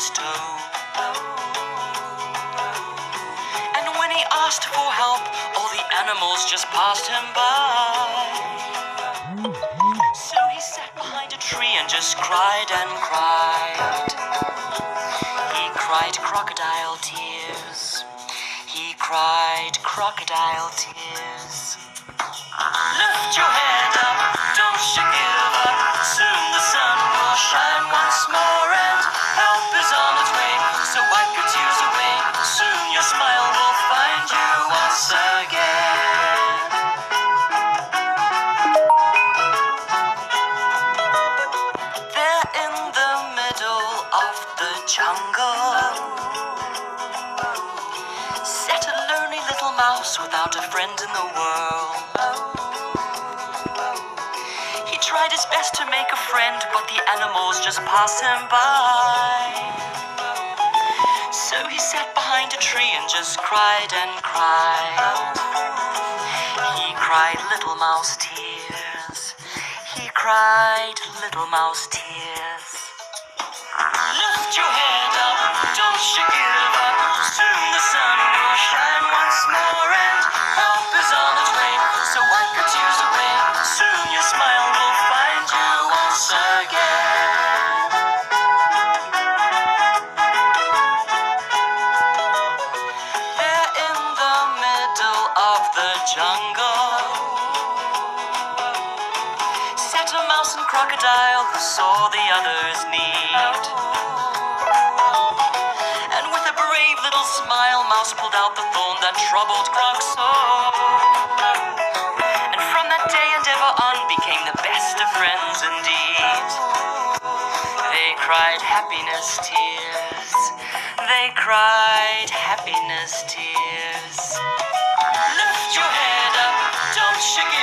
his toe. And when he asked for help, all the animals just passed him by. So he sat behind a tree and just cried and cried. He cried crocodile tears. He cried crocodile tears. Lift your head up, don't you give up. Soon the sun will shine once more and help is on its way. So wipe your tears away. Soon your smile will find you once again. There in the middle of the jungle sat a lonely little mouse without a friend in the world. He tried his best to make a friend, but the animals just passed him by. So he sat behind a tree and just cried and cried. He cried little mouse tears. He cried little mouse tears. Lift your head up, don't you give up. Soon the sun will shine once more and help is on its way. So wipe your tears away. Soon your smile will find you once again. There in the middle of the jungle sat a mouse and crocodile who saw the others' need. And with a brave little smile, Mouse pulled out the thorn that troubled Croc so. And from that day and ever on became the best of friends indeed. They cried happiness tears. They cried happiness tears. Lift your head up, don't you give